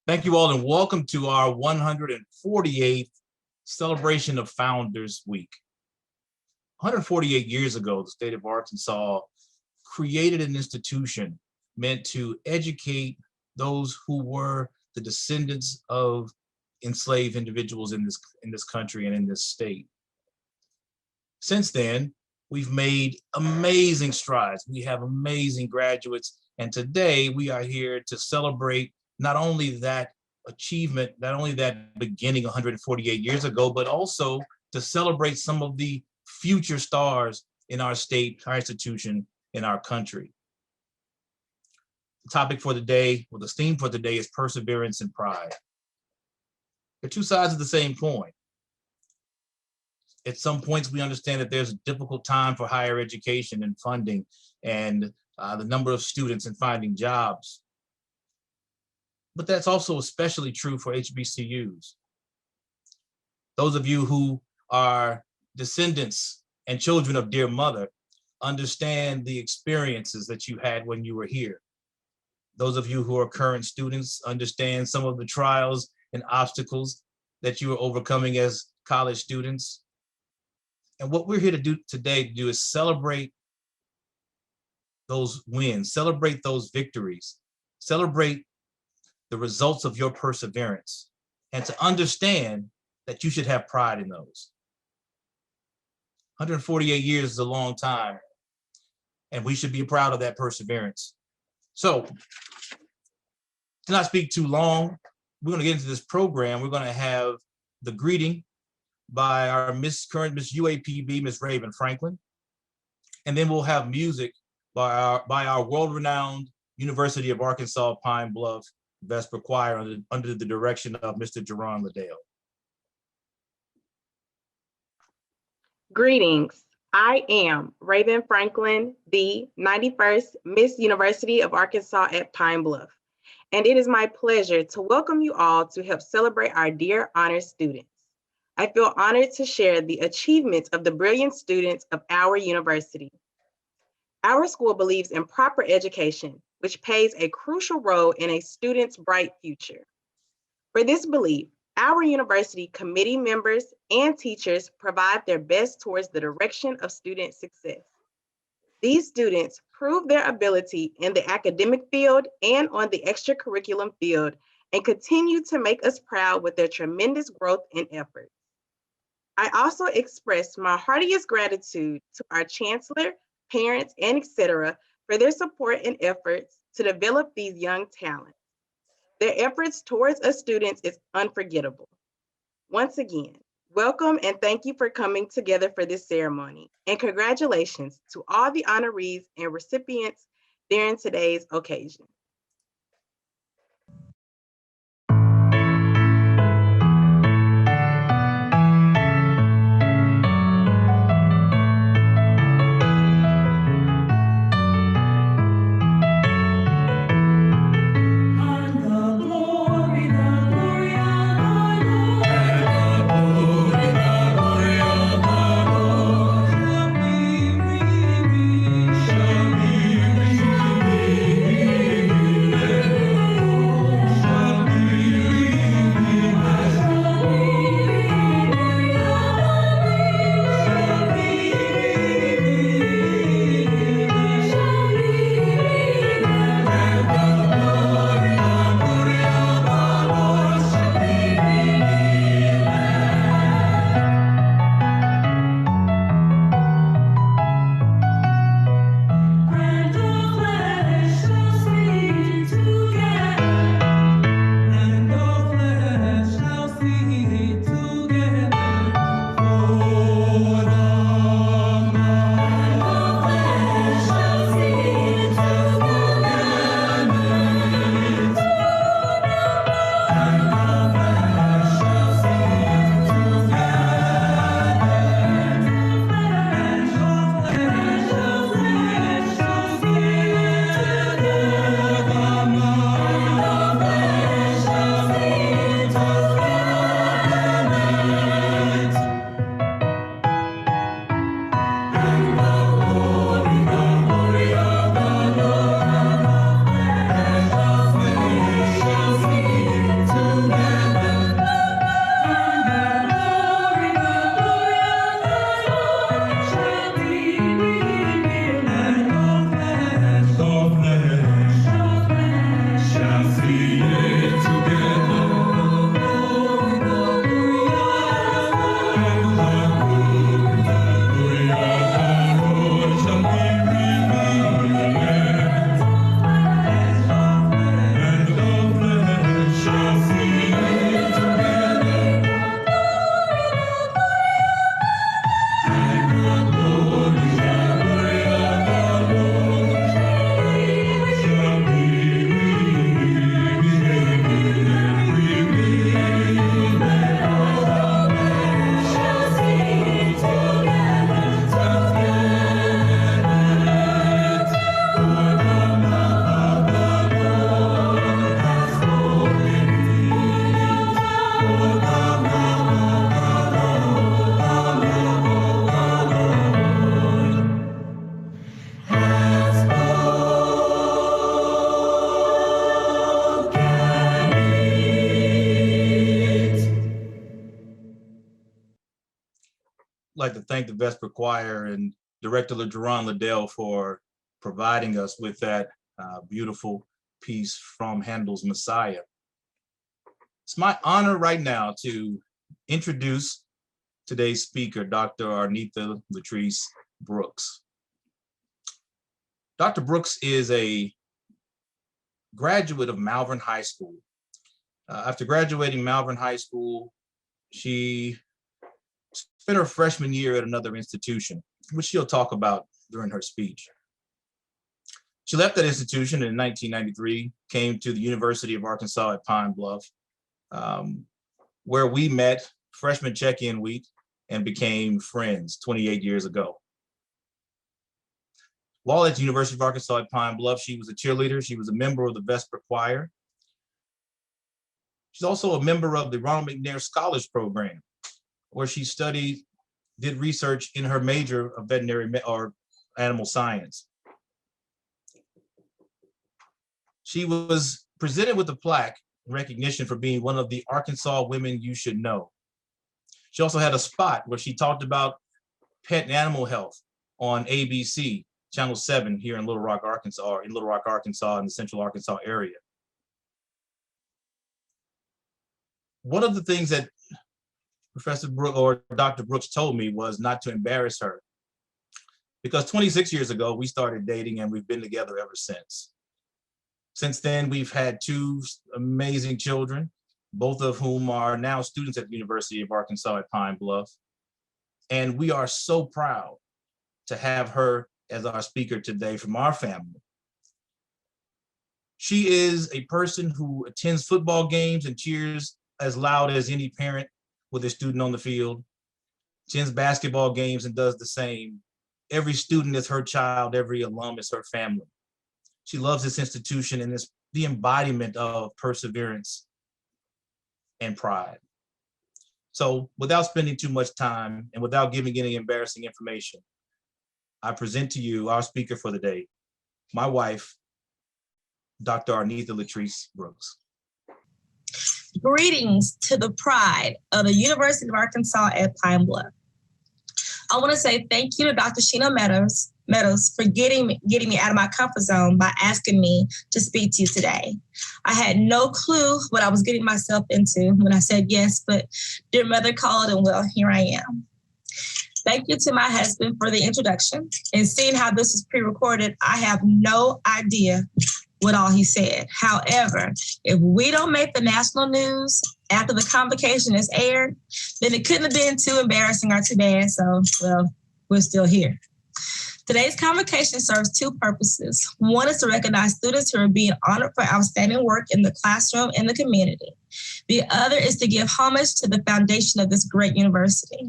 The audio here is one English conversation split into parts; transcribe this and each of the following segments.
Thank you all and welcome to our 148th celebration of Founders Week. 148 years ago, the state of Arkansas created an institution meant to educate those who were the descendants of enslaved individuals in this country and in this state. Since then, we've made amazing strides. We have amazing graduates, and today we are here to celebrate not only that achievement, not only that beginning 148 years ago, but also to celebrate some of the future stars in our state, our institution, in our country. The topic for the day, or the theme for today, is perseverance and pride. They're two sides of the same coin. At some points, we understand that there's a difficult time for higher education and funding and the number of students and finding jobs. But that's also especially true for HBCUs. Those of you who are descendants and children of Dear Mother understand the experiences that you had when you were here. Those of you who are current students understand some of the trials and obstacles that you are overcoming as college students. And what we're here to do today is celebrate those wins, celebrate those victories, celebrate the results of your perseverance, and to understand that you should have pride in those. 148 years is a long time, and we should be proud of that perseverance. So, to not speak too long, we're going to get into this program. We're going to have the greeting by our current Miss UAPB, Miss Raven Franklin, and then we'll have music by our world-renowned University of Arkansas Pine Bluff Vesper Choir under the direction of Mr. Jerron Liddell. Greetings. I am Raven Franklin, the 91st Miss University of Arkansas at Pine Bluff, and it is my pleasure to welcome you all to help celebrate our dear honors students. I feel honored to share the achievements of the brilliant students of our university. Our school believes in proper education, which plays a crucial role in a student's bright future. For this belief, our university committee members and teachers provide their best towards the direction of student success. These students prove their ability in the academic field and on the extracurriculum field and continue to make us proud with their tremendous growth and effort. I also express my heartiest gratitude to our chancellor, parents, and etc. for their support and efforts to develop these young talents. Their efforts towards us students is unforgettable. Once again, welcome and thank you for coming together for this ceremony, and congratulations to all the honorees and recipients during today's occasion. like to thank the Vesper Choir and Director Jerron Liddell for providing us with that beautiful piece from Handel's Messiah. It's my honor right now to introduce today's speaker, Dr. Arnetha Latrice Brooks. Dr. Brooks is a graduate of Malvern High School. After graduating Malvern High School, she spent her freshman year at another institution, which she'll talk about during her speech. She left that institution in 1993, came to the University of Arkansas at Pine Bluff, where we met freshman check-in week and became friends 28 years ago. While at the University of Arkansas at Pine Bluff, she was a cheerleader. She was a member of the Vesper Choir. She's also a member of the Ronald McNair Scholars Program, where she did research in her major of veterinary or animal science. She was presented with a plaque in recognition for being one of the Arkansas women you should know. She also had a spot where she talked about pet and animal health on ABC, Channel 7 here in Little Rock, Arkansas, or in Little Rock, Arkansas, in the Central Arkansas area. One of the things that Professor Brooks or Dr. Brooks told me was not to embarrass her, because 26 years ago, we started dating and we've been together ever since. Since then, we've had two amazing children, both of whom are now students at the University of Arkansas at Pine Bluff. And we are so proud to have her as our speaker today from our family. She is a person who attends football games and cheers as loud as any parent with a student on the field, attends basketball games and does the same. Every student is her child, every alum is her family. She loves this institution and is the embodiment of perseverance and pride. So without spending too much time and without giving any embarrassing information, I present to you our speaker for the day, my wife, Dr. Arnetha Latrice Brooks. Greetings to the pride of the University of Arkansas at Pine Bluff. I want to say thank you to Dr. Sheena Meadows for getting me out of my comfort zone by asking me to speak to you today. I had no clue what I was getting myself into when I said yes, but dear mother called and well, here I am. Thank you to my husband for the introduction. And seeing how this is pre-recorded, I have no idea what all he said. However, if we don't make the national news after the convocation is aired, then it couldn't have been too embarrassing or too bad. So, well, we're still here. Today's convocation serves two purposes. One is to recognize students who are being honored for outstanding work in the classroom and the community. The other is to give homage to the foundation of this great university.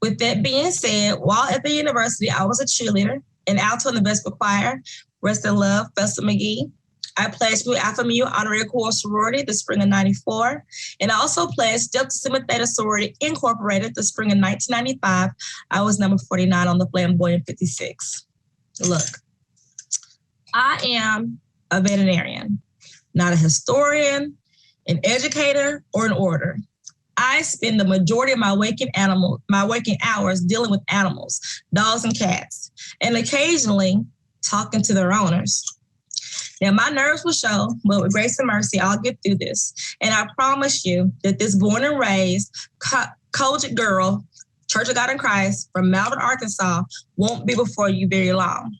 With that being said, while at the university, I was a cheerleader, an alto in the Vesper Choir, Rest in Love, Festa McGee. I pledged Mu Alpha Mu Honorary Corps sorority the spring of '94, and I also pledged Delta Sigma Theta sorority incorporated the spring of 1995. I was number 49 on the flamboyant 56. Look, I am a veterinarian, not a historian, an educator, or an orator. I spend the majority of my waking hours dealing with animals, dogs and cats, and occasionally talking to their owners. Now, my nerves will show, but with grace and mercy, I'll get through this. And I promise you that this born and raised Kojic girl, Church of God in Christ from Malvern, Arkansas, won't be before you very long.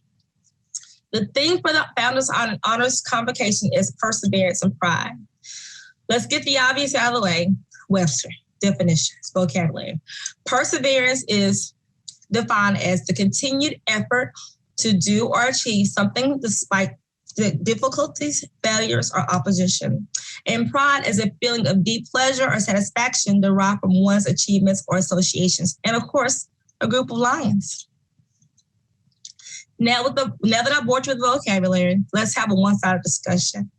The theme for the Founders Honors Convocation is perseverance and pride. Let's get the obvious out of the way. Webster, definitions, vocabulary. Perseverance is defined as the continued effort to do or achieve something despite the difficulties, failures, or opposition. And pride is a feeling of deep pleasure or satisfaction derived from one's achievements or associations. And of course, a group of lions. Now that I've bored you with the vocabulary, let's have a one-sided discussion.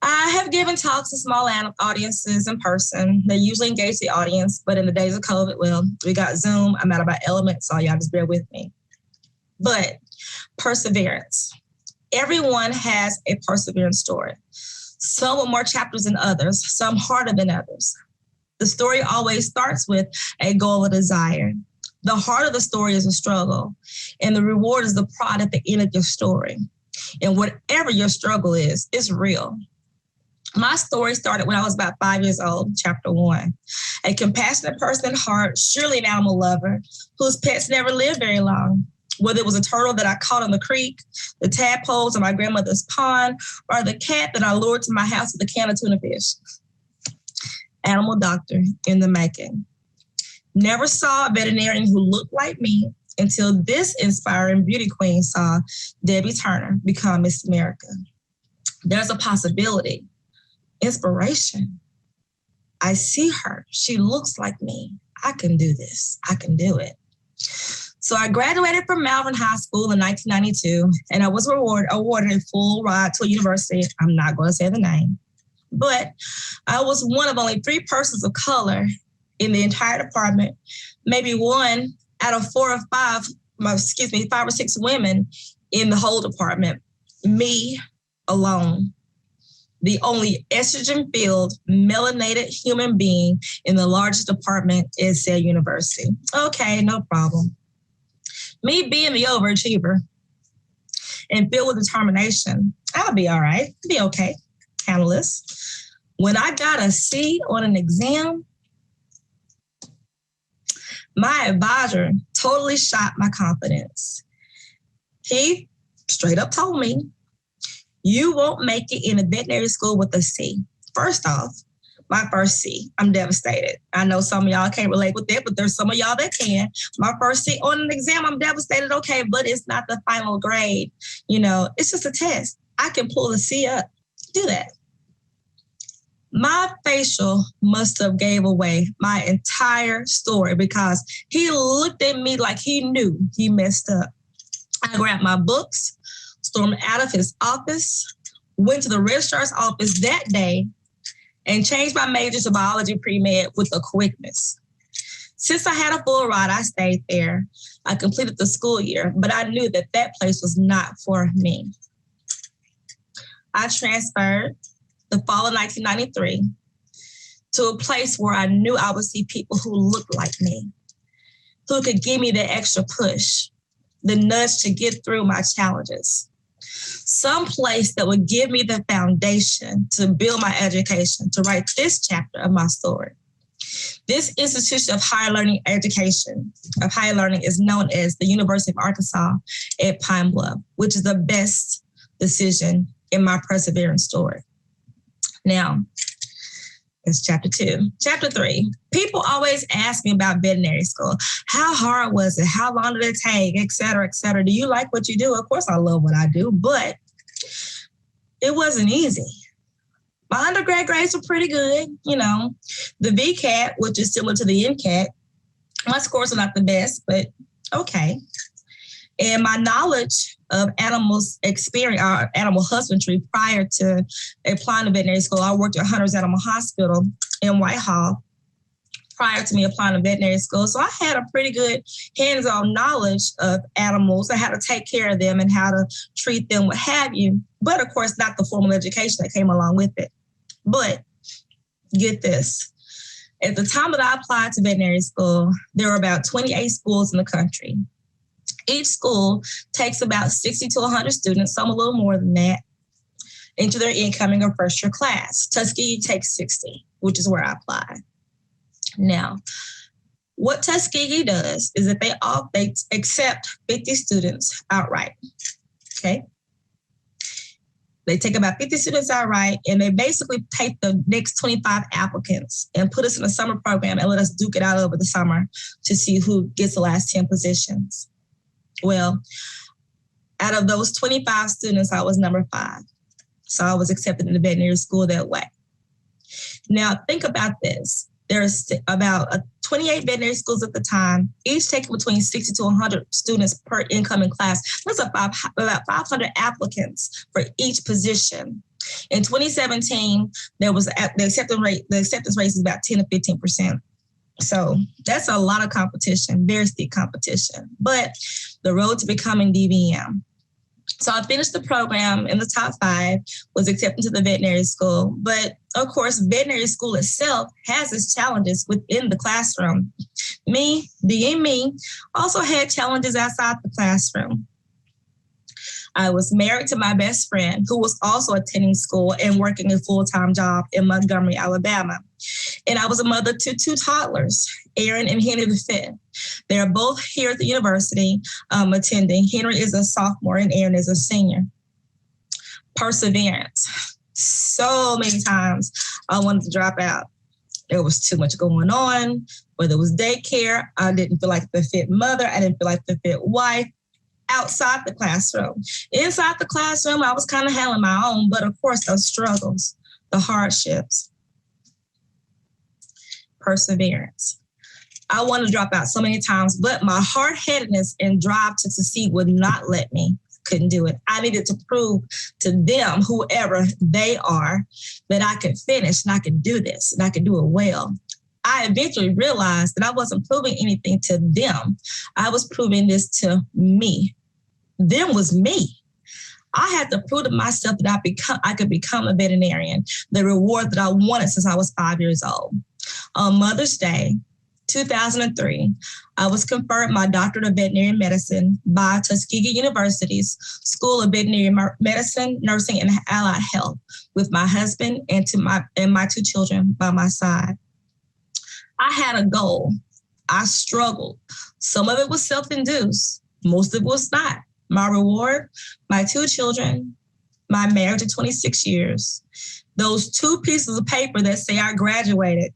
I have given talks to small audiences in person. They usually engage the audience, but in the days of COVID, well, we got Zoom. I'm out of my element, so y'all just bear with me. But perseverance. Everyone has a perseverance story. Some with more chapters than others, some harder than others. The story always starts with a goal or desire. The heart of the story is a struggle, and the reward is the pride at the end of your story. And whatever your struggle is, it's real. My story started when I was about 5 years old, chapter 1. A compassionate person at heart, surely an animal lover, whose pets never lived very long. Whether it was a turtle that I caught in the creek, the tadpoles in my grandmother's pond, or the cat that I lured to my house with a can of tuna fish. Animal doctor in the making. Never saw a veterinarian who looked like me until this inspiring beauty queen saw Debbie Turner become Miss America. There's a possibility. Inspiration. I see her. She looks like me. I can do this. I can do it. So I graduated from Malvern High School in 1992, and I was awarded a full ride to a university. I'm not going to say the name, but I was one of only 3 persons of color in the entire department, maybe 1 out of 4 or 5, 5 or 6 women in the whole department, me alone. The only estrogen-filled, melanated human being in the largest department is said university. Okay, no problem. Me being the overachiever and filled with determination, I'll be all right, be okay, handle this. When I got a C on an exam, my advisor totally shot my confidence. He straight up told me, you won't make it in a veterinary school with a C. First off, my first C, I'm devastated. I know some of y'all can't relate with that, but there's some of y'all that can. My first C on an exam, I'm devastated, okay, but it's not the final grade. You know, it's just a test. I can pull the C up, do that. My facial must have gave away my entire story because he looked at me like he knew he messed up. I grabbed my books, stormed out of his office, went to the registrar's office that day, and changed my major to biology pre-med with a quickness. Since I had a full ride, I stayed there. I completed the school year, but I knew that that place was not for me. I transferred the fall of 1993 to a place where I knew I would see people who looked like me, who could give me the extra push, the nudge to get through my challenges. Some place that would give me the foundation to build my education, to write this chapter of my story. This institution of higher learning education, of higher learning, is known as the University of Arkansas at Pine Bluff, which is the best decision in my perseverance story. Now, it's chapter 2. Chapter 3, people always ask me about veterinary school. How hard was it? How long did it take? Et cetera, et cetera. Do you like what you do? Of course I love what I do, but it wasn't easy. My undergrad grades were pretty good. You know, the VCAT, which is similar to the NCAT, my scores are not the best, but okay. And my knowledge of animals experience, animal husbandry prior to applying to veterinary school, I worked at Hunter's Animal Hospital in Whitehall prior to me applying to veterinary school. So I had a pretty good hands-on knowledge of animals and how to take care of them and how to treat them, what have you. But of course, not the formal education that came along with it. But get this. At the time that I applied to veterinary school, there were about 28 schools in the country. Each school takes about 60 to 100 students, some a little more than that, into their incoming or first year class. Tuskegee takes 60, which is where I applied. Now, what Tuskegee does is that they accept 50 students outright, okay? They take about 50 students outright, and they basically take the next 25 applicants and put us in a summer program and let us duke it out over the summer to see who gets the last 10 positions. Well, out of those 25 students, I was number 5. So I was accepted in the veterinary school that way. Now, think about this. There's about 28 veterinary schools at the time, each taking between 60 to 100 students per incoming class. That's about 500 applicants for each position. In 2017, there was the acceptance rate is about 10 to 15%. So that's a lot of competition, very steep competition. But the road to becoming DVM, So I finished the program in the top 5, was accepted to the veterinary school. But of course, veterinary school itself has its challenges within the classroom. Me, being me, also had challenges outside the classroom. I was married to my best friend, who was also attending school and working a full-time job in Montgomery, Alabama. And I was a mother to 2 toddlers, Aaron and Henry V. They're both here at the university attending. Henry is a sophomore and Aaron is a senior. Perseverance. So many times I wanted to drop out. There was too much going on, whether it was daycare, I didn't feel like the fit mother, I didn't feel like the fit wife. Outside the classroom. Inside the classroom, I was kind of handling my own, but of course, those struggles, the hardships, perseverance. I wanted to drop out so many times, but my hard-headedness and drive to succeed would not let me. Couldn't do it. I needed to prove to them, whoever they are, that I could finish and I could do this and I could do it well. I eventually realized that I wasn't proving anything to them. I was proving this to me. Them was me. I had to prove to myself that I could become a veterinarian, the reward that I wanted since I was 5 years old. On Mother's Day, 2003, I was conferred my doctorate of veterinary medicine by Tuskegee University's School of Veterinary Medicine, Nursing, and Allied Health with my husband and my 2 children by my side. I had a goal. I struggled. Some of it was self-induced. Most of it was not. My reward, my 2 children, my marriage of 26 years, those 2 pieces of paper that say I graduated,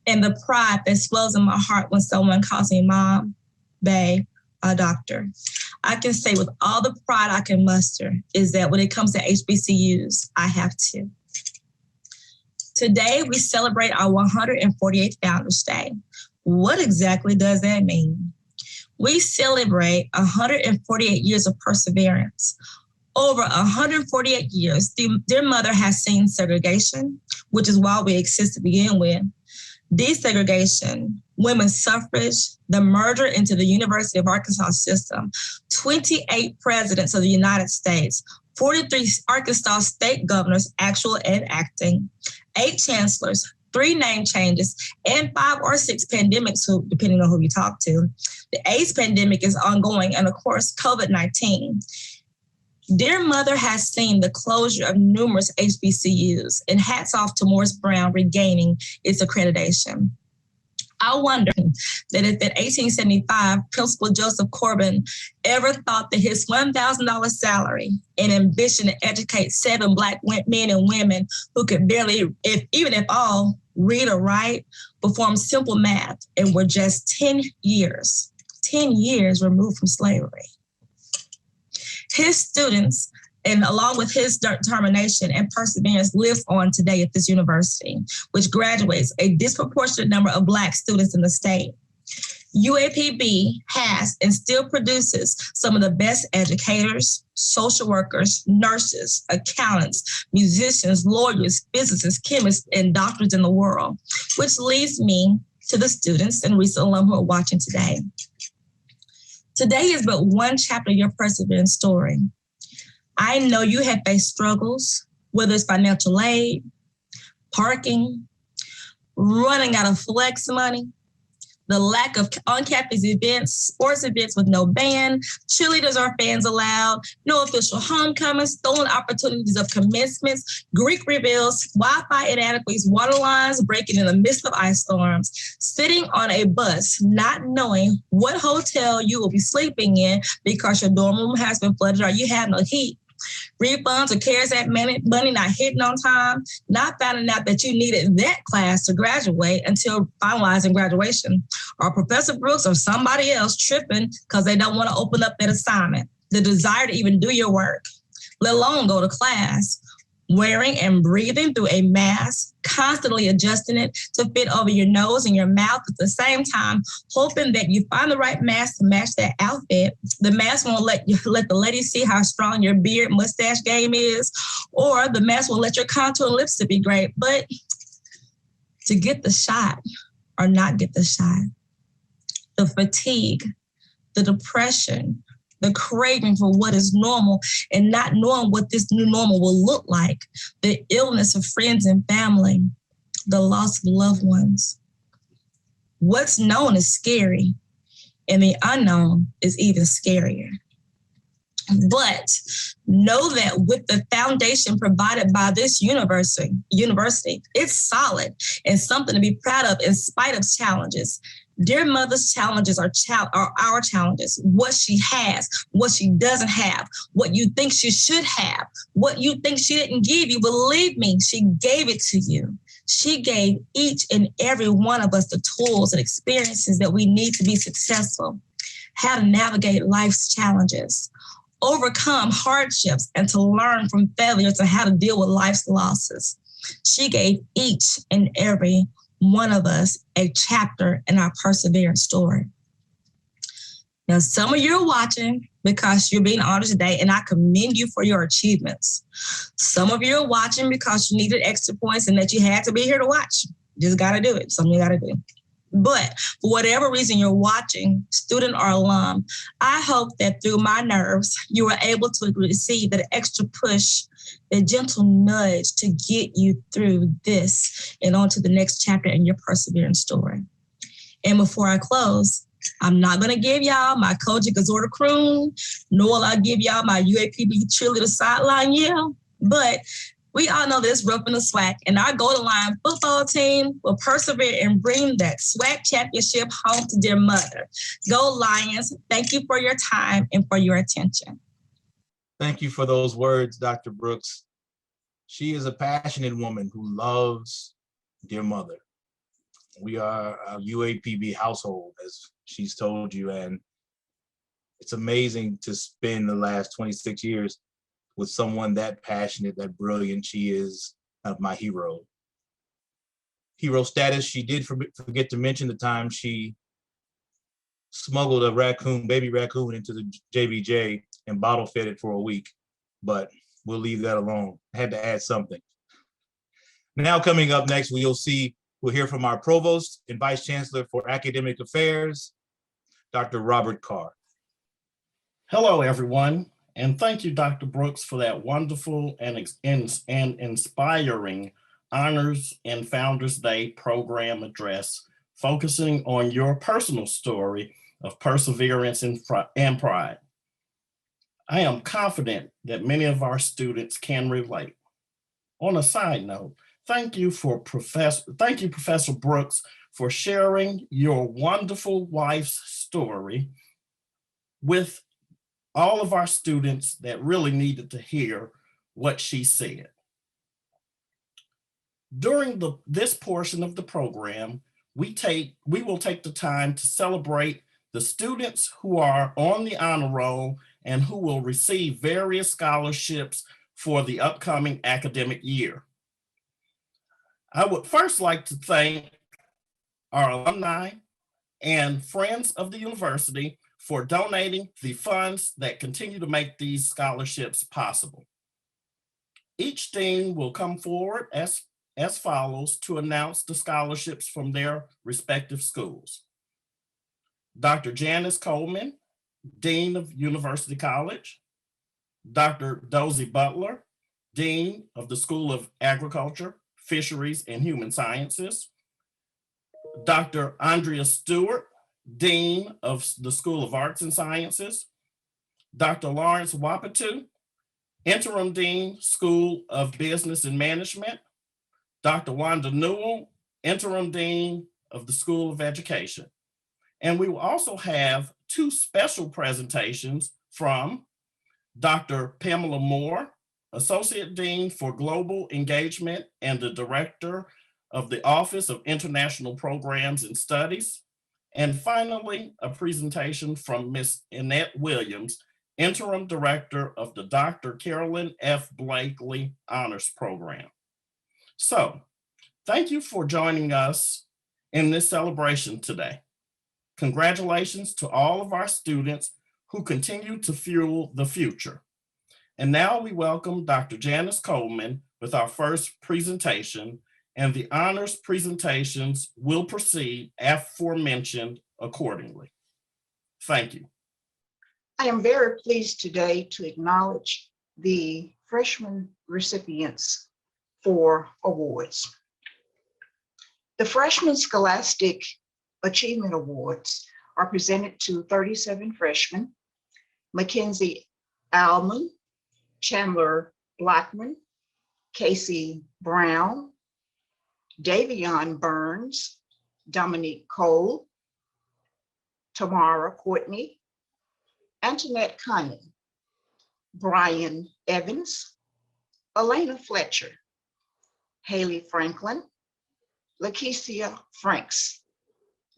and the pride that swells in my heart when someone calls me mom, babe, a doctor. I can say with all the pride I can muster is that when it comes to HBCUs, I have 2. Today, we celebrate our 148th Founders Day. What exactly does that mean? We celebrate 148 years of perseverance. Over 148 years, their mother has seen segregation, which is why we exist to begin with, desegregation, women's suffrage, the merger into the University of Arkansas system, 28 presidents of the United States, 43 Arkansas state governors, actual and acting, 8 chancellors, 3 name changes, and 5 or 6 pandemics, depending on who you talk to. The AIDS pandemic is ongoing, and of course, COVID-19. Dear Mother has seen the closure of numerous HBCUs, and hats off to Morris Brown regaining its accreditation. I wonder that if in 1875, Principal Joseph Corbin ever thought that his $1,000 salary and ambition to educate 7 Black men and women who could barely, even if all, read or write, perform simple math, and were just 10 years removed from slavery. His students, and along with his determination and perseverance, lives on today at this university, which graduates a disproportionate number of Black students in the state. UAPB has and still produces some of the best educators, social workers, nurses, accountants, musicians, lawyers, physicists, chemists, and doctors in the world, which leads me to the students and recent alum who are watching today. Today is but one chapter of your perseverance story. I know you have faced struggles, whether it's financial aid, parking, running out of flex money, the lack of on-campus events, sports events with no band, cheerleaders or fans allowed, no official homecomings, stolen opportunities of commencements, Greek reveals, Wi-Fi inadequacies, water lines breaking in the midst of ice storms, sitting on a bus, not knowing what hotel you will be sleeping in because your dorm room has been flooded or you have no heat. Refunds or CARES Act money not hitting on time, not finding out that you needed that class to graduate until finalizing graduation, or Professor Brooks or somebody else tripping because they don't want to open up that assignment, the desire to even do your work, let alone go to class, wearing and breathing through a mask, constantly adjusting it to fit over your nose and your mouth at the same time, hoping that you find the right mask to match that outfit. The mask won't let the ladies see how strong your beard mustache game is, or the mask will let your contour and lipstick be great. But to get the shot or not get the shot, the fatigue, the depression, the craving for what is normal and not knowing what this new normal will look like, the illness of friends and family, the loss of loved ones. What's known is scary, and the unknown is even scarier. But know that with the foundation provided by this university, it's solid and something to be proud of in spite of challenges. Dear Mother's challenges are our challenges. What she has, what she doesn't have, what you think she should have, what you think she didn't give you. Believe me, she gave it to you. She gave each and every one of us the tools and experiences that we need to be successful, how to navigate life's challenges, overcome hardships, and to learn from failures and how to deal with life's losses. She gave each and every one of us a chapter in our perseverance story. Now, some of you are watching because you're being honored today, and I commend you for your achievements. Some of you are watching because you needed extra points and that you had to be here to watch. You just got to do it. Something you got to do. But for whatever reason you're watching, student or alum, I hope that through my nerves, you were able to receive that extra push, that gentle nudge to get you through this and on to the next chapter in your perseverance story. And before I close, I'm not going to give y'all my Kojic Azorta croon, nor will I give y'all my UAPB cheerleader sideline yell, but we all know this rough in the SWAC, and our Golden Lion football team will persevere and bring that SWAC championship home to dear mother. Go Lions. Thank you for your time and for your attention. Thank you for those words, Dr. Brooks. She is a passionate woman who loves dear mother. We are a UAPB household, as she's told you, and it's amazing to spend the last 26 years with someone that passionate, that brilliant. She is my hero. Hero status, she did forget to mention the time she smuggled a baby raccoon into the JBJ and bottle fed it for a week, but we'll leave that alone. I had to add something. Now coming up next, we'll hear from our Provost and Vice Chancellor for Academic Affairs, Dr. Robert Carr. Hello, everyone. And thank you, Dr. Brooks, for that wonderful and inspiring Honors and Founders Day program address, focusing on your personal story of perseverance and pride. I am confident that many of our students can relate. On a side note, thank you, Professor Brooks, for sharing your wonderful wife's story with all of our students that really needed to hear what she said. During this portion of the program, we will take the time to celebrate the students who are on the honor roll and who will receive various scholarships for the upcoming academic year. I would first like to thank our alumni and friends of the university for donating the funds that continue to make these scholarships possible. Each dean will come forward as follows to announce the scholarships from their respective schools. Dr. Janice Coleman, Dean of University College. Dr. Dozie Butler, Dean of the School of Agriculture, Fisheries, and Human Sciences. Dr. Andrea Stewart, Dean of the School of Arts and Sciences. Dr. Lawrence Wapatu, Interim Dean, School of Business and Management. Dr. Wanda Newell, Interim Dean of the School of Education. And we will also have two special presentations from Dr. Pamela Moore, Associate Dean for Global Engagement and the Director of the Office of International Programs and Studies. And finally, a presentation from Ms. Annette Williams, Interim Director of the Dr. Carolyn F. Blakely Honors Program. So, thank you for joining us in this celebration today. Congratulations to all of our students who continue to fuel the future. And now we welcome Dr. Janice Coleman with our first presentation, and the honors presentations will proceed aforementioned accordingly. Thank you. I am very pleased today to acknowledge the freshman recipients for awards. The Freshman Scholastic Achievement Awards are presented to 37 freshmen: Mackenzie Alman, Chandler Blackman, Casey Brown, Davion Burns, Dominique Cole, Tamara Courtney, Antoinette Cunning, Brian Evans, Elena Fletcher, Haley Franklin, Lakecia Franks,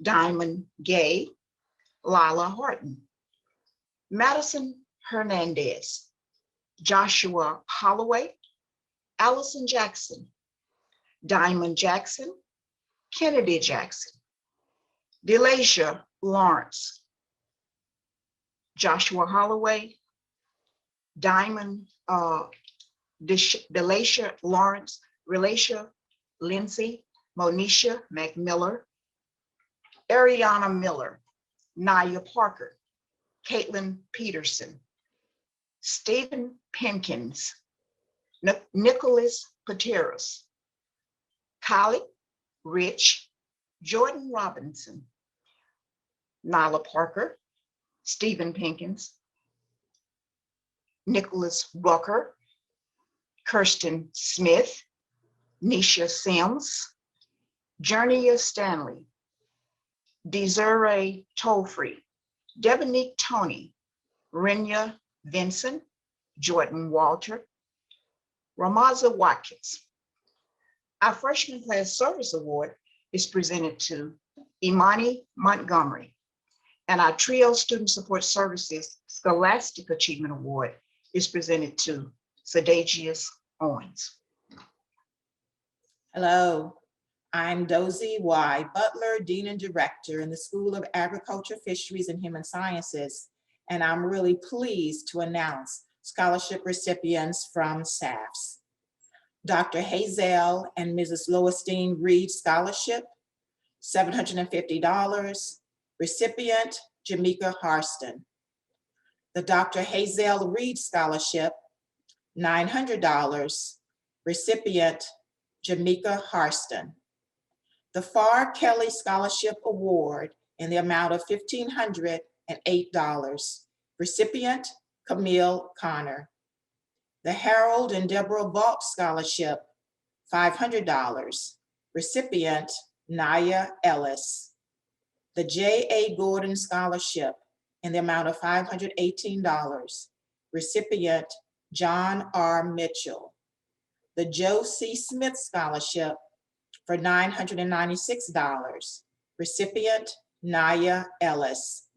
Diamond Gay, Lila Horton, Madison Hernandez, Joshua Holloway, Allison Jackson, Diamond Jackson, Kennedy Jackson, Delacia Lawrence, Joshua Holloway, Diamond, Delacia Lawrence, Relacia Lindsay, Monisha McMiller, Ariana Miller, Naya Parker, Caitlin Peterson, Stephen Pinkins, Nicholas Pateras, Kylie Rich, Jordan Robinson, Nyla Parker, Stephen Pinkins, Nicholas Rucker, Kirsten Smith, Nisha Sims, Jernia Stanley, Desiree Tolfree, Debonique Tony, Renya Vincent, Jordan Walter, Ramaza Watkins. Our Freshman Class Service Award is presented to Imani Montgomery, and our Trio Student Support Services Scholastic Achievement Award is presented to Sadagius Owens. Hello, I'm Dozie Y. Butler, Dean and Director in the School of Agriculture, Fisheries, and Human Sciences, and I'm really pleased to announce scholarship recipients from SAFS. Dr. Hazel and Mrs. Lowenstein Reed Scholarship, $750. Recipient, Jamaica Harston. The Dr. Hazel Reed Scholarship, $900. Recipient, Jamaica Harston. The Farr Kelly Scholarship Award in the amount of $1,508. Recipient, Camille Connor. The Harold and Deborah Balk Scholarship, $500. Recipient, Naya Ellis. The J.A. Gordon Scholarship in the amount of $518. Recipient, John R. Mitchell. The Joe C. Smith Scholarship for $996. Recipient, Naya Ellis.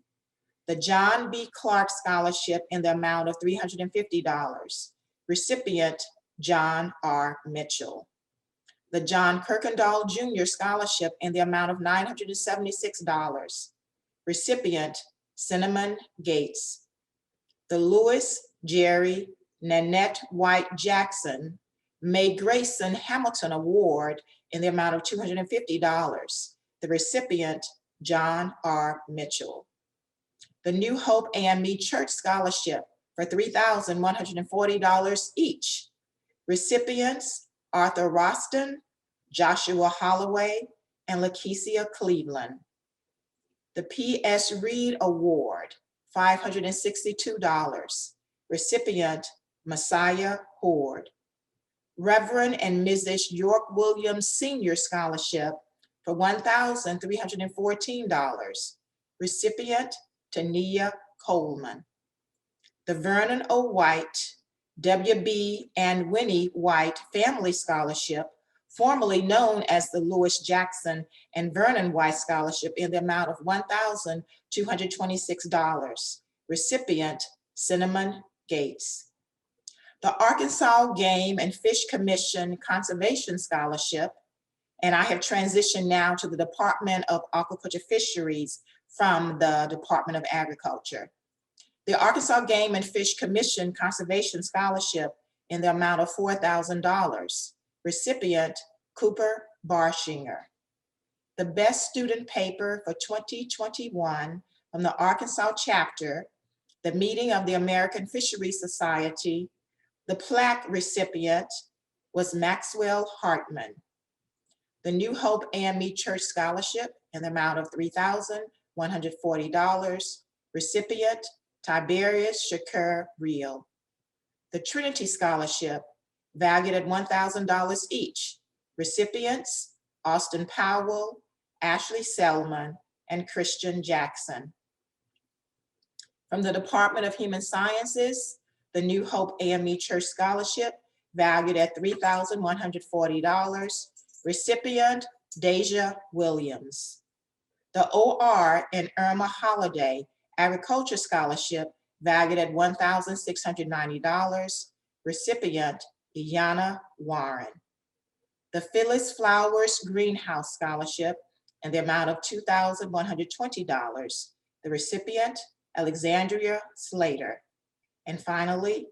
The John B. Clark Scholarship in the amount of $350. Recipient, John R. Mitchell. The John Kirkendall Jr. Scholarship in the amount of $976. Recipient, Cinnamon Gates. The Lewis Jerry Nanette White Jackson May Grayson Hamilton Award in the amount of $250. The recipient, John R. Mitchell. The New Hope AME Church Scholarship for $3,140 each. Recipients, Arthur Roston, Joshua Holloway, and Lakecia Cleveland. The P.S. Reed Award, $562. Recipient, Messiah Horde. Reverend and Mrs. York Williams Senior Scholarship for $1,314. Recipient, Tania Coleman. The Vernon O. White, W.B. and Winnie White Family Scholarship, formerly known as the Lewis Jackson and Vernon White Scholarship in the amount of $1,226. Recipient, Cinnamon Gates. The Arkansas Game and Fish Commission Conservation Scholarship, and I have transitioned now to the Department of Aquaculture Fisheries from the Department of Agriculture. The Arkansas Game and Fish Commission Conservation Scholarship in the amount of $4,000. Recipient, Cooper Barshinger. The Best Student Paper for 2021 from the Arkansas chapter The meeting of the American Fisheries Society, the plaque recipient was Maxwell Hartman. The New Hope AME Church Scholarship in the amount of $3,140, recipient Tiberius Shakur Real. The Trinity Scholarship, valued at $1,000 each, recipients Austin Powell, Ashley Selman, and Christian Jackson. From the Department of Human Sciences, the New Hope AME Church Scholarship, valued at $3,140, recipient Deja Williams. The OR and Irma Holiday Agriculture Scholarship, valued at $1,690, recipient Iyana Warren. The Phyllis Flowers Greenhouse Scholarship in the amount of $2,120, the recipient Alexandria Slater. And finally,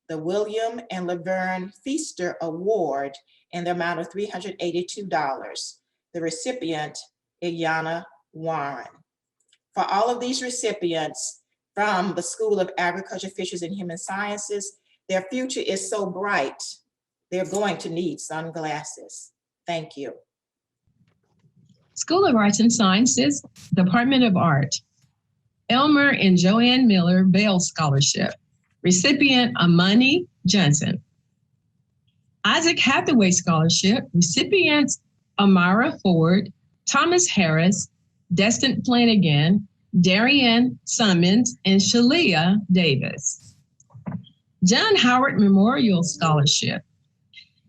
the William and Laverne Feaster Award in the amount of $382, the recipient Iyana Warren. For all of these recipients from the School of Agriculture, Fisheries, and Human Sciences, their future is so bright, they're going to need sunglasses. Thank you. School of Arts and Sciences, Department of Art. Elmer and Joanne Miller Bell Scholarship, recipient Amani Johnson. Isaac Hathaway Scholarship, recipients Amara Ford, Thomas Harris, Destin Flanagan, Darian Summons, and Shalia Davis. John Howard Memorial Scholarship,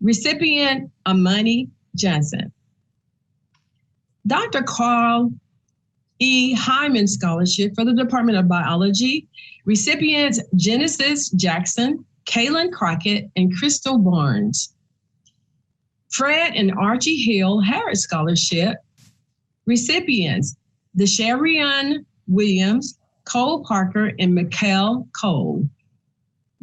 recipient Amani Johnson. Dr. Carl E. Hyman Scholarship for the Department of Biology, recipients Genesis Jackson, Kaylin Crockett, and Crystal Barnes. Fred and Archie Hill Harris Scholarship, recipients Desharian Williams, Cole Parker, and Mikkel Cole.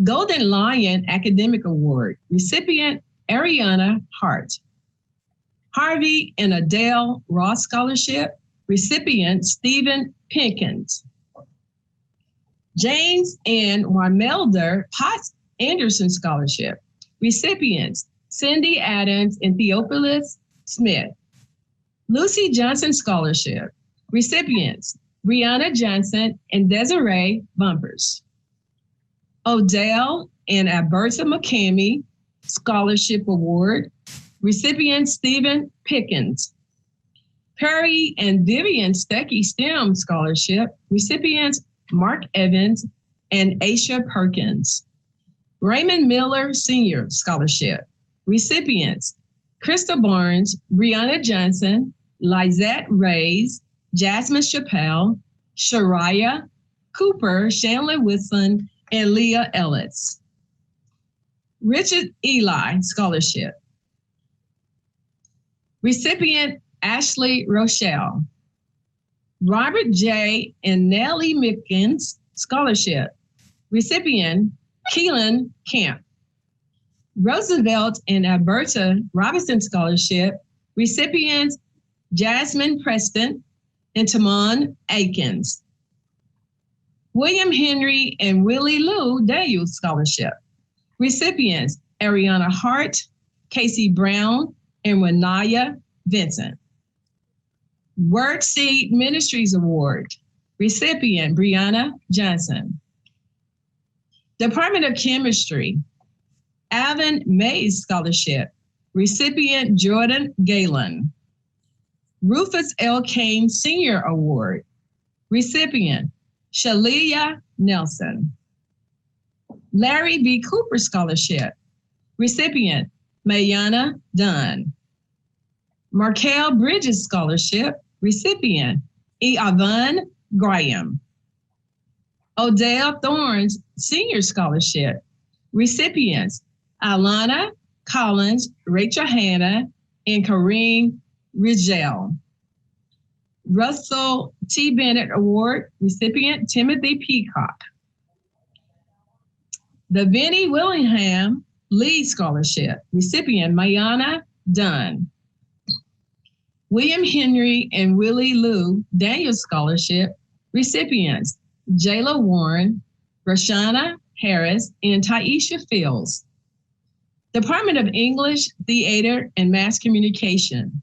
Golden Lion Academic Award, recipient Ariana Hart. Harvey and Adele Ross Scholarship, recipient Stephen Pinkins. James and Wimelder Potts Anderson Scholarship, recipients Cindy Adams and Theophilus Smith. Lucy Johnson Scholarship, recipients Brianna Johnson and Desiree Bumpers. Odell and Alberta McCamey Scholarship Award, recipient Stephen Pickens. Perry and Vivian Stecky STEM Scholarship, recipients Mark Evans and Aisha Perkins. Raymond Miller Senior Scholarship, recipients Krista Barnes, Brianna Johnson, Lizette Reyes, Jasmine Chappelle, Shariah Cooper, Shanley Whitson, and Leah Ellis. Richard Eli Scholarship, recipient Ashley Rochelle. Robert J. and Nellie Mickens Scholarship, recipient Keelan Camp. Roosevelt and Alberta Robinson Scholarship, recipients Jasmine Preston and Tamon Aikens. William Henry and Willie Lou Daniels Scholarship, recipients Ariana Hart, Casey Brown, and Renaya Vincent. Word Seed Ministries Award, recipient Brianna Johnson. Department of Chemistry, Alvin Mays Scholarship, recipient Jordan Galen. Rufus L. Kane Senior Award, recipient Shalia Nelson. Larry B. Cooper Scholarship, recipient Mayana Dunn. Markel Bridges Scholarship, recipient E. Avon Graham. Odell Thorns Senior Scholarship, recipients Alana Collins, Rachel Hanna, and Kareem Rigel. Russell T. Bennett Award, recipient Timothy Peacock. The Vinnie Willingham Lee Scholarship, recipient Mayana Dunn. William Henry and Willie Lou Daniels Scholarship, recipients Jayla Warren, Rashana Harris, and Taisha Fields. Department of English, Theater, and Mass Communication.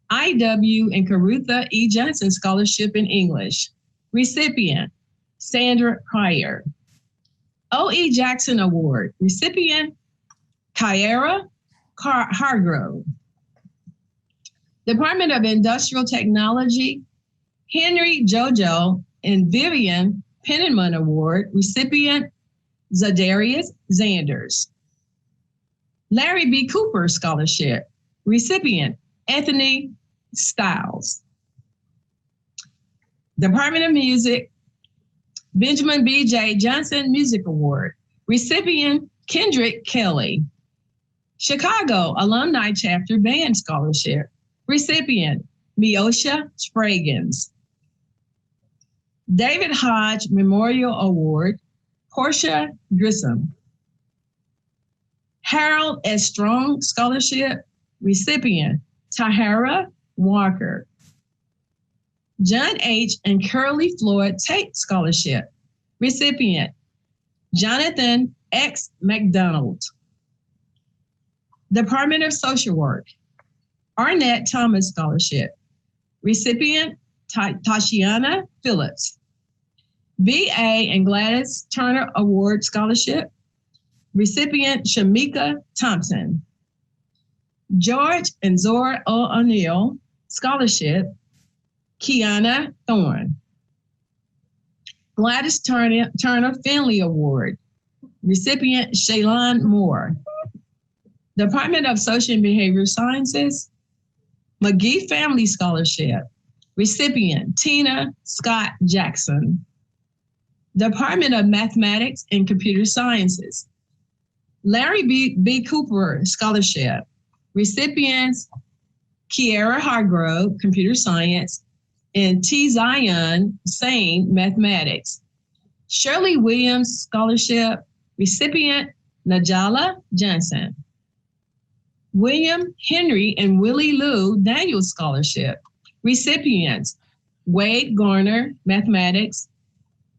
I.W. and Carutha E. Johnson Scholarship in English. Recipient, Sandra Pryor. O.E. Jackson Award. Recipient, Kyara Hargrove. Department of Industrial Technology, Henry Jojo and Vivian Penniman Award. Recipient, Zadarius Zanders. Larry B. Cooper Scholarship. Recipient, Anthony Stiles. Department of Music, Benjamin B.J. Johnson Music Award. Recipient, Kendrick Kelly. Chicago Alumni Chapter Band Scholarship. Recipient, Miosha Spraggins. David Hodge Memorial Award, Portia Grissom. Harold S. Strong Scholarship, recipient, Tahara Walker. John H. and Curly Floyd Tate Scholarship, recipient, Jonathan X. McDonald. Department of Social Work, Arnett Thomas Scholarship, recipient, Tashiana Phillips. B.A. and Gladys Turner Award Scholarship, recipient, Shamika Thompson. George and Zora O'Neill Scholarship, Kiana Thorne. Gladys Turner Finley Award, recipient, Shaylon Moore. Department of Social and Behavioral Sciences, McGee Family Scholarship, recipient, Tina Scott Jackson. Department of Mathematics and Computer Sciences, Larry B. Cooper Scholarship, recipients, Kiara Hargrove, Computer Science, and T. Zion Sane, Mathematics. Shirley Williams Scholarship, recipient, Najala Johnson. William Henry and Willie Lou Daniels Scholarship, recipients, Wade Garner, Mathematics,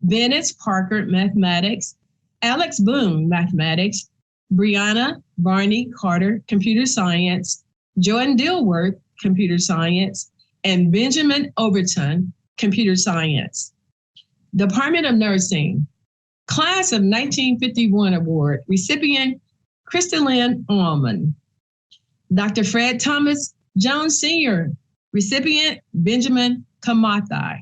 Venice Parker, Mathematics, Alex Boone, Mathematics, Brianna Barney Carter, Computer Science, Jordan Dilworth, Computer Science, and Benjamin Overton, Computer Science. Department of Nursing, Class of 1951 Award, recipient, Crystalline Allman. Dr. Fred Thomas Jones Sr., recipient, Benjamin Kamathai.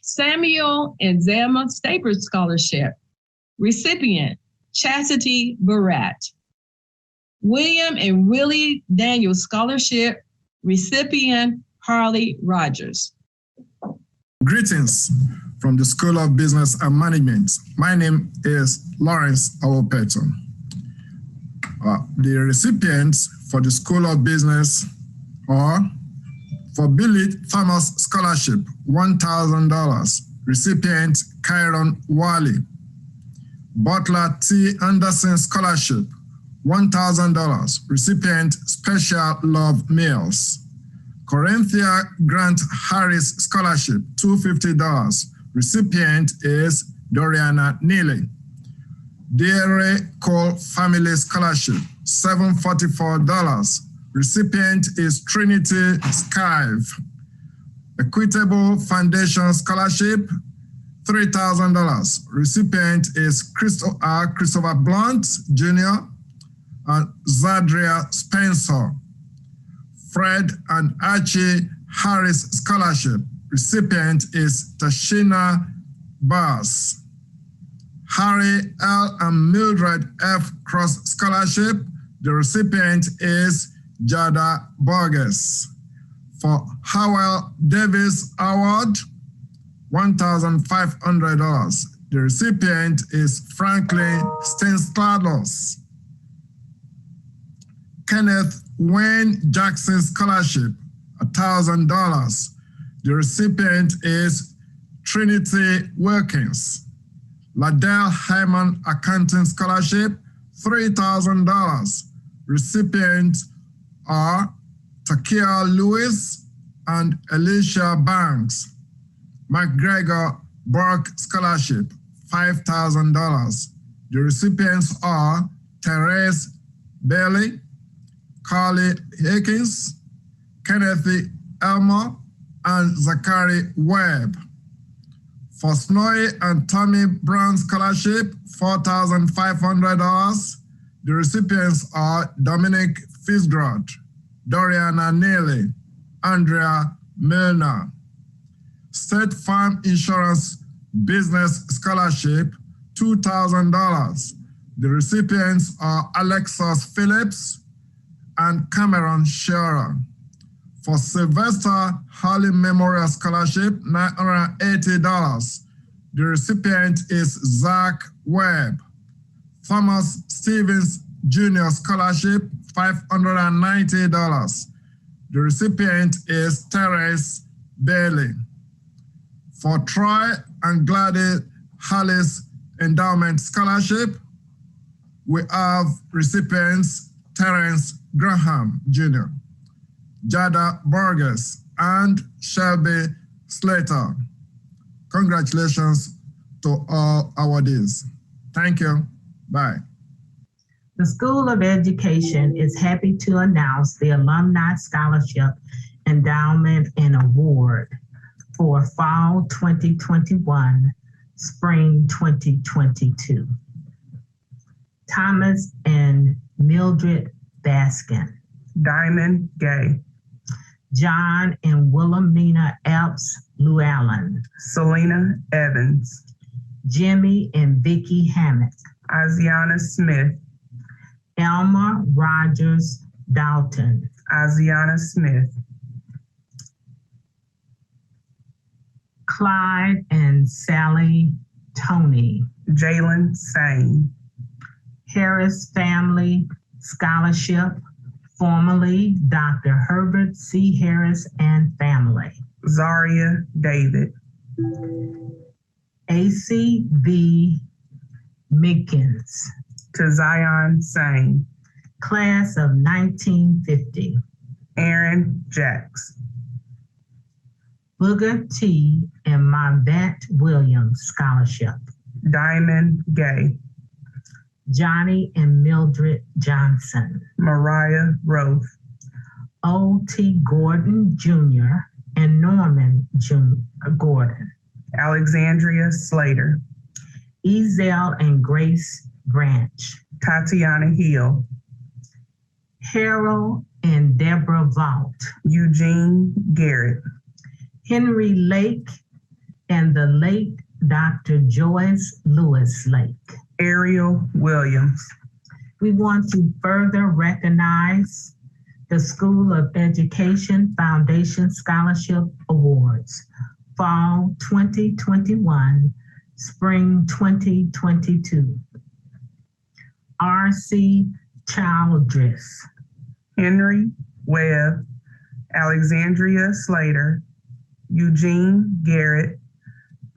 Samuel and Zelma Staper Scholarship, recipient, Chastity Barat. William and Willie Daniels Scholarship, recipient, Harley Rogers. Greetings from the School of Business and Management. My name is Lawrence Awopeton. The recipients for the School of Business are for Billy Thomas Scholarship, $1,000, recipient Kyron Wally. Butler T. Anderson Scholarship, $1,000, recipient Special Love Meals. Corinthia Grant Harris Scholarship, $250, recipient is Doriana Neely. Dere Cole Family Scholarship, $744, recipient is Trinity Skive. Equitable Foundation Scholarship, $3,000, recipient is Christopher Blunt Jr. and Zadria Spencer. Fred and Archie Harris Scholarship, recipient is Tashina Bass. Harry L. and Mildred F. Cross Scholarship, the recipient is Jada Borges. For Howell Davis Award, $1,500. The recipient is Franklin Stanislaus. Kenneth Wayne Jackson Scholarship, $1,000. The recipient is Trinity Wilkins. Ladell Hyman Accounting Scholarship, $3,000. Recipients are Takia Lewis and Alicia Banks. McGregor Burke Scholarship, $5,000. The recipients are Therese Bailey, Carly Hickins, Kenneth Elmer, and Zachary Webb. For Snowy and Tommy Brown Scholarship, $4,500. The recipients are Dominic Fisgrod, Doriana Neely, Andrea Milner. State Farm Insurance Business Scholarship, $2,000. The recipients are Alexis Phillips and Cameron Shearer. For Sylvester Holly Memorial Scholarship, $980. The recipient is Zach Webb. Thomas Stevens Jr. Scholarship, $590. The recipient is Therese Bailey. For Troy and Gladys Hollis Endowment Scholarship, we have recipients Terrence Graham Jr., Jada Burgess, and Shelby Slater. Congratulations to all awardees. Thank you. Bye. The School of Education is happy to announce the Alumni Scholarship Endowment and Award for Fall 2021, Spring 2022. Thomas and Mildred Baskin. Diamond Gay. John and Wilhelmina Epps Llewellyn. Selena Evans. Jimmy and Vicky Hammock. Asiana Smith. Elmer Rogers Dalton. Asiana Smith. Clyde and Sally Tony. Jalen Sane. Harris Family Scholarship, formerly Dr. Herbert C. Harris and family. Zaria David. ACV Mickens. To Zion Sane. Class of 1950. Aaron Jacks. Booger T. and Marvette Williams Scholarship. Diamond Gay. Johnny and Mildred Johnson. Mariah Roth. O.T. Gordon Jr. and Norman Gordon. Alexandria Slater. Ezel and Grace Branch. Tatiana Hill. Harold and Deborah Vault. Eugene Garrett. Henry Lake and the late Dr. Joyce Lewis Lake. Ariel Williams. We want to further recognize the School of Education Foundation Scholarship Awards, Fall 2021, Spring 2022. R.C. Childress. Henry Webb. Alexandria Slater. Eugene Garrett.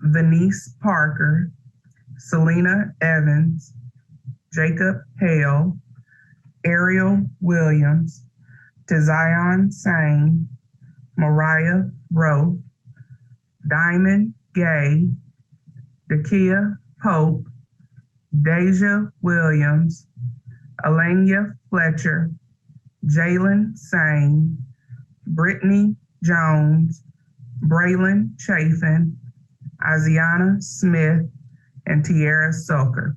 Venice Parker. Selena Evans. Jacob Hale. Ariel Williams. Tizion Sane. Mariah Rowe. Diamond Gay. Dakia Pope. Deja Williams. Alania Fletcher. Jalen Sane. Brittany Jones. Braylon Chafin. Asiana Smith, and Tierra Soker.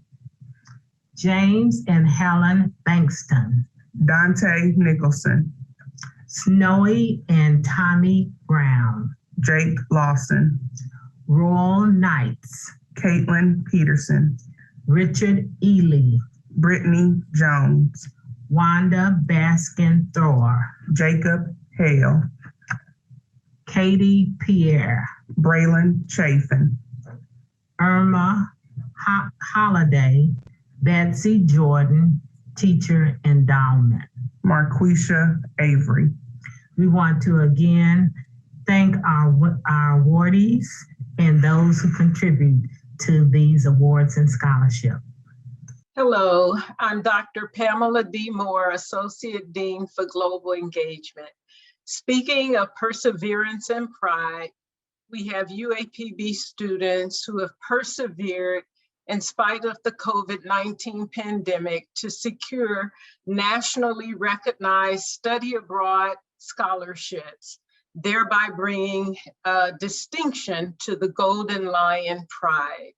James and Helen Bankston. Dante Nicholson. Snowy and Tommy Brown. Jake Lawson. Royal Knights. Caitlin Peterson. Richard Ely. Brittany Jones. Wanda Baskin Thor. Jacob Hale. Katie Pierre. Braylon Chafin. Irma Holiday. Betsy Jordan, Teacher Endowment. Marquisha Avery. We want to again thank our awardees and those who contribute to these awards and scholarship. Hello, I'm Dr. Pamela D. Moore, Associate Dean for Global Engagement. Speaking of perseverance and pride, we have UAPB students who have persevered in spite of the COVID-19 pandemic to secure nationally recognized study abroad scholarships, thereby bringing distinction to the Golden Lion Pride.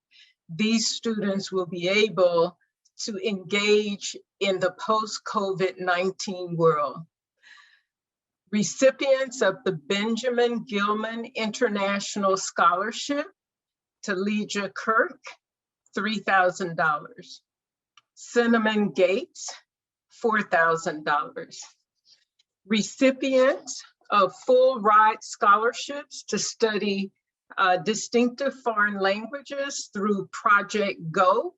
These students will be able to engage in the post-COVID-19 world. Recipients of the Benjamin Gilman International Scholarship, Talija Kirk, $3,000. Cinnamon Gates, $4,000. Recipients of full ride scholarships to study distinctive foreign languages through Project Go,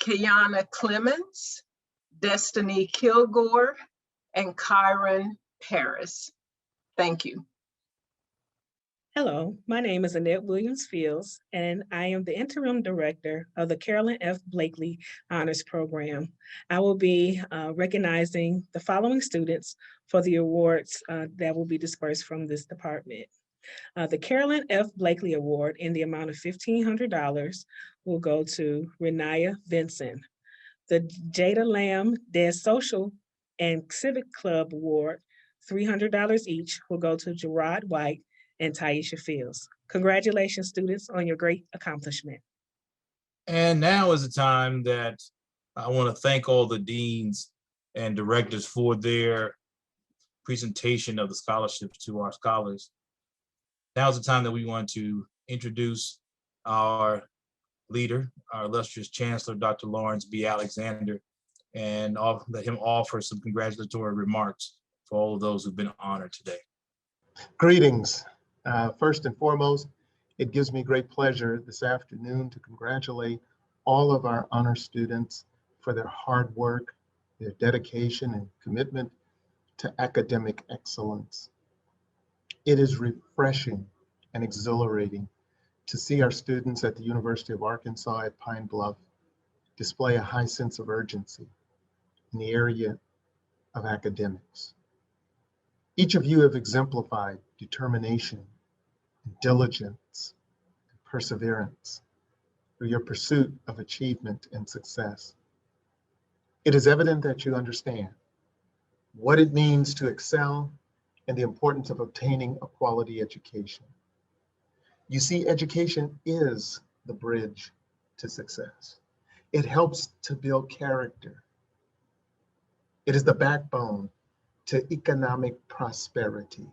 Kiana Clemens, Destiny Kilgore, and Kyron Paris. Thank you. Hello, my name is Annette Williams-Fields, and I am the Interim Director of the Carolyn F. Blakely Honors Program. I will be recognizing the following students for the awards that will be dispersed from this department. The Carolyn F. Blakely Award in the amount of $1,500 will go to Renaya Vinson. The Jada Lamb Des Social and Civic Club Award, $300 each, will go to Gerard White and Taisha Fields. Congratulations, students, on your great accomplishment. And now is the time that I want to thank all the deans and directors for their presentation of the scholarships to our scholars. Now is the time that we want to introduce our leader, our illustrious Chancellor, Dr. Lawrence B. Alexander, and let him offer some congratulatory remarks for all of those who've been honored today. Greetings. First and foremost, it gives me great pleasure this afternoon to congratulate all of our honor students for their hard work, their dedication and commitment to academic excellence. It is refreshing and exhilarating to see our students at the University of Arkansas at Pine Bluff display a high sense of urgency in the area of academics. Each of you have exemplified determination, diligence, and perseverance through your pursuit of achievement and success. It is evident that you understand what it means to excel and the importance of obtaining a quality education. You see, education is the bridge to success. It helps to build character. It is the backbone to economic prosperity,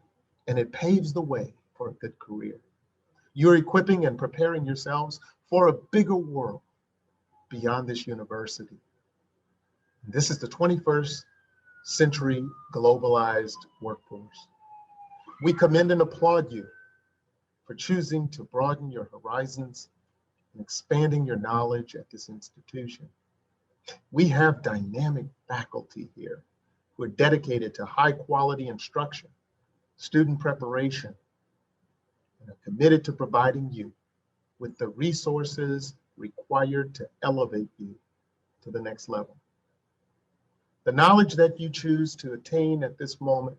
and it paves the way for a good career. You're equipping and preparing yourselves for a bigger world beyond this university. This is the 21st century globalized workforce. We commend and applaud you for choosing to broaden your horizons and expanding your knowledge at this institution. We have dynamic faculty here who are dedicated to high quality instruction, student preparation, and are committed to providing you with the resources required to elevate you to the next level. The knowledge that you choose to attain at this moment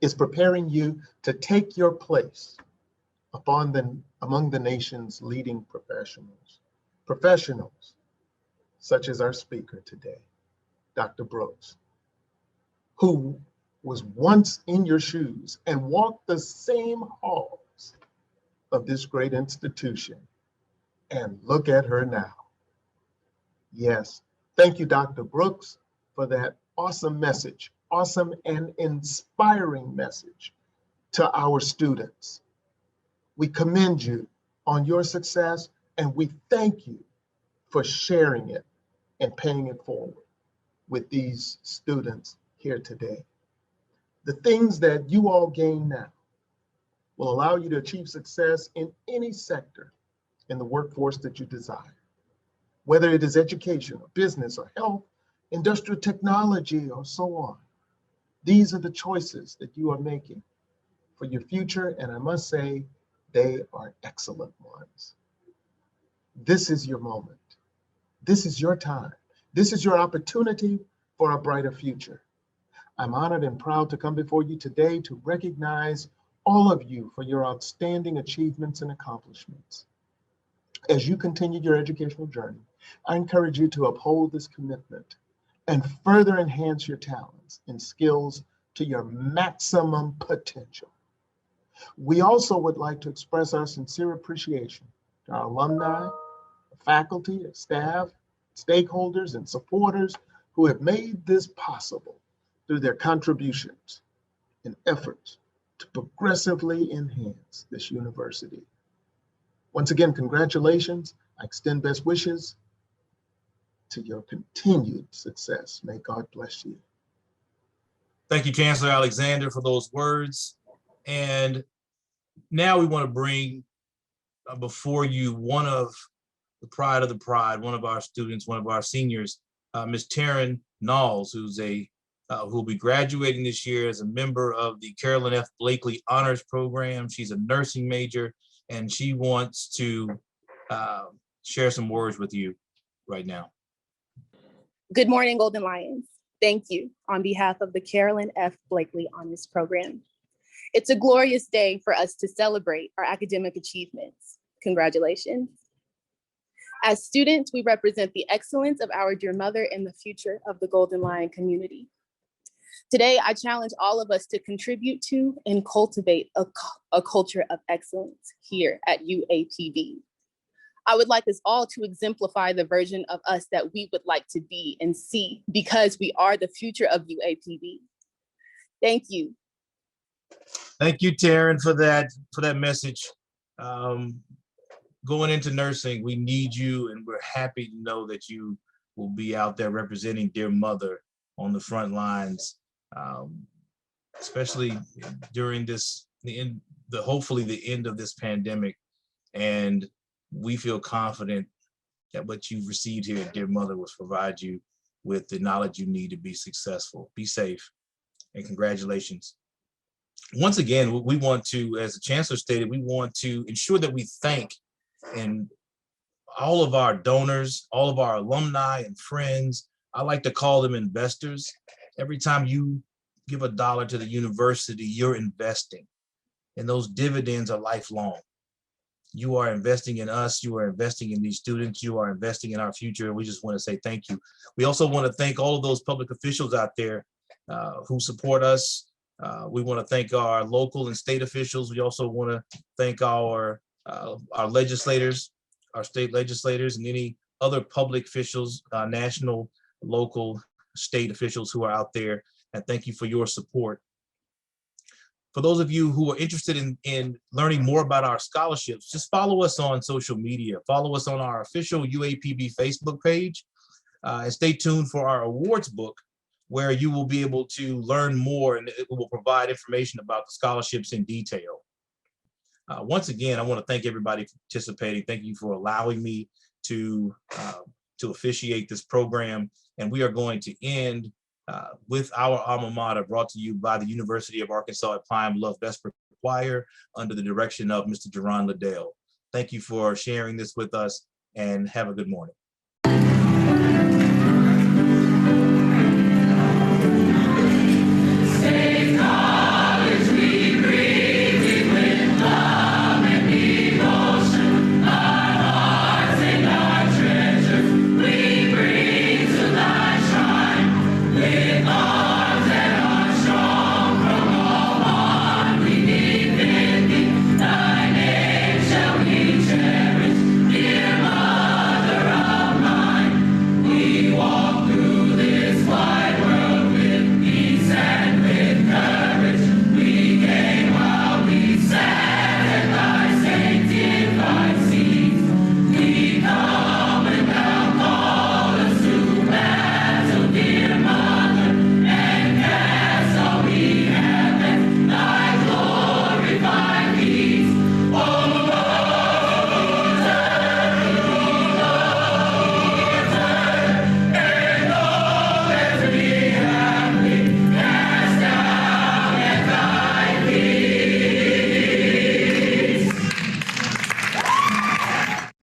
is preparing you to take your place among the nation's leading professionals such as our speaker today, Dr. Brooks, who was once in your shoes and walked the same halls of this great institution. And look at her now. Yes, thank you, Dr. Brooks, for that awesome message, awesome and inspiring message to our students. We commend you on your success, and we thank you for sharing it and paying it forward with these students here today. The things that you all gain now will allow you to achieve success in any sector in the workforce that you desire, whether it is education or business or health, industrial technology, or so on. These are the choices that you are making for your future, and I must say, they are excellent ones. This is your moment. This is your time. This is your opportunity for a brighter future. I'm honored and proud to come before you today to recognize all of you for your outstanding achievements and accomplishments. As you continue your educational journey, I encourage you to uphold this commitment and further enhance your talents and skills to your maximum potential. We also would like to express our sincere appreciation to our alumni, faculty, staff, stakeholders, and supporters who have made this possible through their contributions and efforts to progressively enhance this university. Once again, congratulations. I extend best wishes to your continued success. May God bless you. Thank you, Chancellor Alexander, for those words. And now we want to bring before you one of the pride of the pride, one of our students, one of our seniors, Ms. Taryn Knowles, who's who'll be graduating this year as a member of the Carolyn F. Blakely Honors Program. She's a nursing major, and she wants to share some words with you right now. Good morning, Golden Lions. Thank you on behalf of the Carolyn F. Blakely Honors Program. It's a glorious day for us to celebrate our academic achievements. Congratulations. As students, we represent the excellence of our dear mother and the future of the Golden Lion community. Today, I challenge all of us to contribute to and cultivate a culture of excellence here at UAPB. I would like us all to exemplify the version of us that we would like to be and see, because we are the future of UAPB. Thank you. Thank you, Taryn, for that message. Going into nursing, we need you, and we're happy to know that you will be out there representing dear mother on the front lines, especially during hopefully the end of this pandemic. And we feel confident that what you've received here at Dear Mother will provide you with the knowledge you need to be successful. Be safe, and congratulations. Once again, we want to, as the Chancellor stated, we want to ensure that we thank and all of our donors, all of our alumni and friends. I like to call them investors. Every time you give $1 to the university, you're investing, and those dividends are lifelong. You are investing in us, you are investing in these students, you are investing in our future, and we just want to say thank you. We also want to thank all of those public officials out there who support us. We want to thank our local and state officials. We also want to thank our legislators, our state legislators, and any other public officials, national, local, state officials who are out there. And thank you for your support. For those of you who are interested in learning more about our scholarships, just follow us on social media. Follow us on our official UAPB Facebook page, and stay tuned for our awards book, where you will be able to learn more, and it will provide information about the scholarships in detail. Once again, I want to thank everybody for participating. Thank you for allowing me to officiate this program. And we are going to end with our alma mater, brought to you by the University of Arkansas at Pine Bluff Vesper Choir under the direction of Mr. Jerron Liddell. Thank you for sharing this with us, and have a good morning.